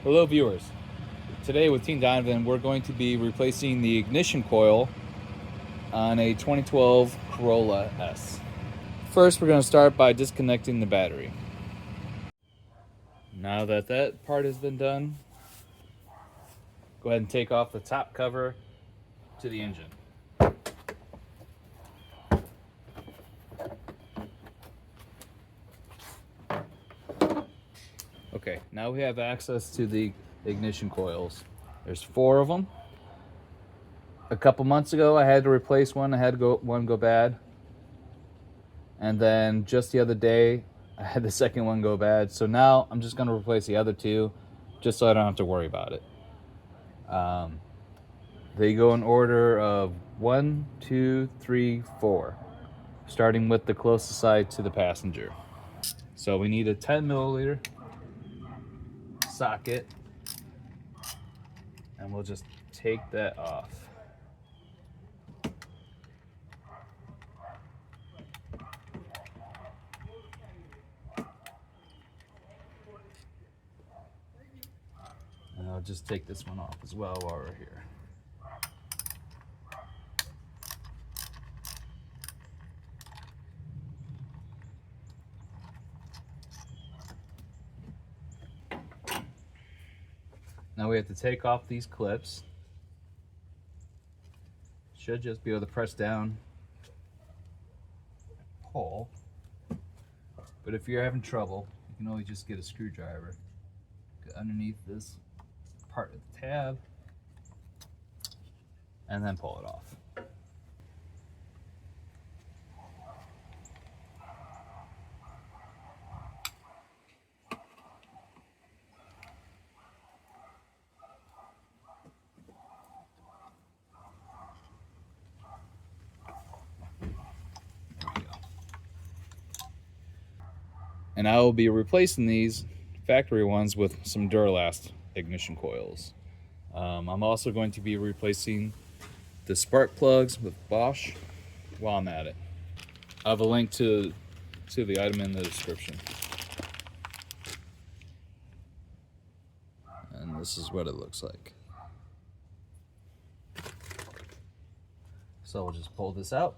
Hello viewers, today with Team Donovan we're going to be replacing the ignition coil on a 2012 Corolla S. First we're going to start by disconnecting the battery. Now that that part has been done, go ahead and take off the top cover to the engine. Okay, now we have access to the ignition coils. There's 4 of them. A couple months ago I had to replace one. I had one go bad. And then just the other day I had the second one go bad. So now I'm just going to replace the other 2 just so I don't have to worry about it. They go in order of 1, 2, 3, 4, starting with the closest side to the passenger. So we need a 10 milliliter socket, and we'll just take that off. And I'll just take this one off as well while we're here. Now we have to take off these clips. Should just be able to press down, pull. But if you're having trouble, you can always just get a screwdriver. Get underneath this part of the tab and then pull it off. And I will be replacing these factory ones with some Duralast ignition coils. I'm also going to be replacing the spark plugs with Bosch while I'm at it. I have a link to the item in the description. And this is what it looks like. So we'll just pull this out.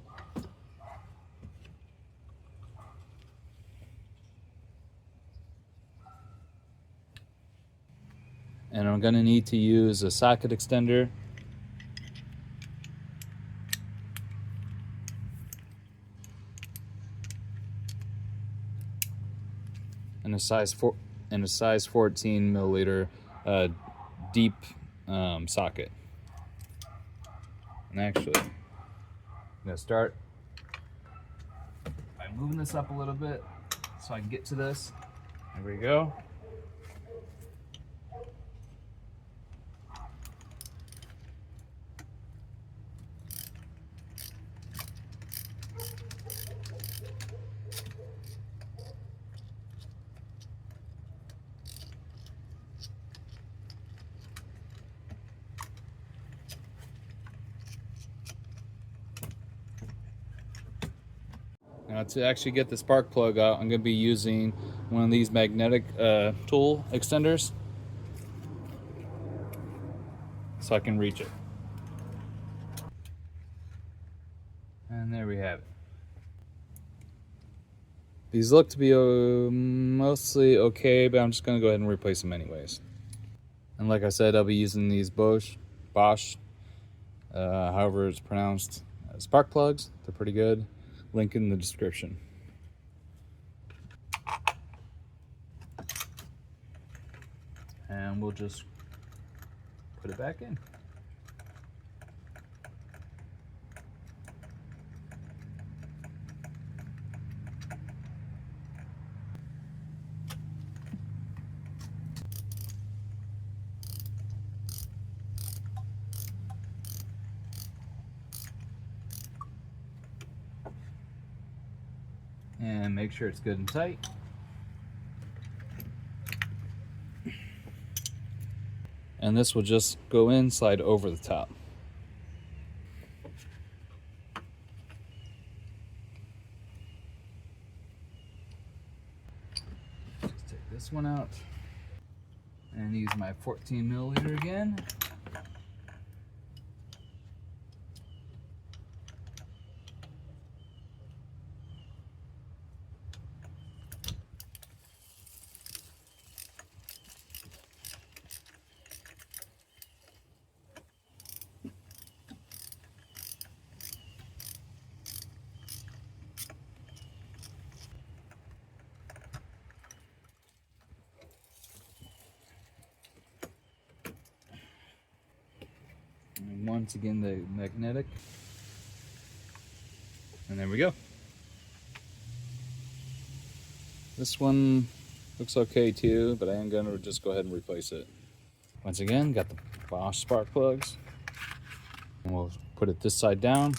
And I'm going to need to use a socket extender and a size 14 milliliter deep socket. And actually, I'm going to start by moving this up a little bit so I can get to this. There we go. Now to actually get the spark plug out, I'm going to be using one of these magnetic tool extenders so I can reach it. And there we have it. These look to be mostly okay, but I'm just going to go ahead and replace them anyways. And like I said, I'll be using these Bosch, however it's pronounced, spark plugs. They're pretty good. Link in the description. And we'll just put it back in. And make sure it's good and tight. And this will just go in, slide over the top. Just take this one out. And use my 14 milliliter again. And once again, the magnetic. And there we go. This one looks okay too, but I am gonna just go ahead and replace it. Once again, got the Bosch spark plugs. And we'll put it this side down.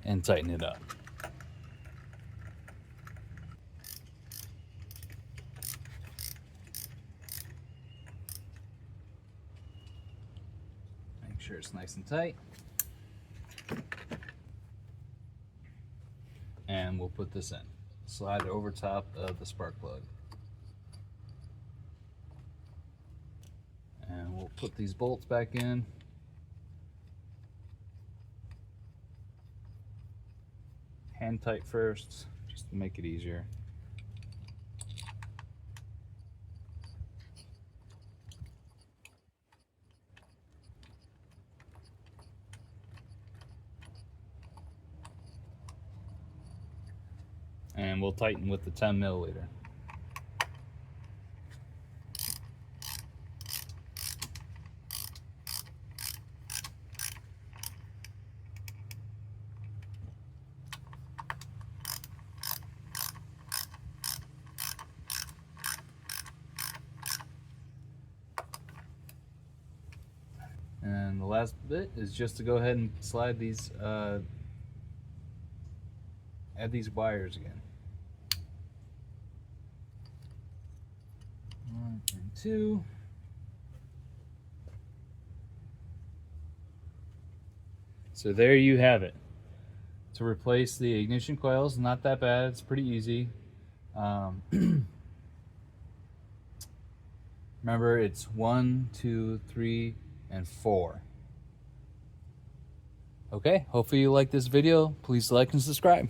And tighten it up. Make sure it's nice and tight. And we'll put this in. Slide it over top of the spark plug. And we'll put these bolts back in. Hand tight first, just to make it easier. And we'll tighten with the 10 milliliter. And the last bit is just to go ahead and slide these, add these wires again. 1 and 2. So there you have it. To replace the ignition coils, not that bad, it's pretty easy. Remember, it's 1, 2, 3, and 4. Okay, hopefully you like this video. Please like and subscribe.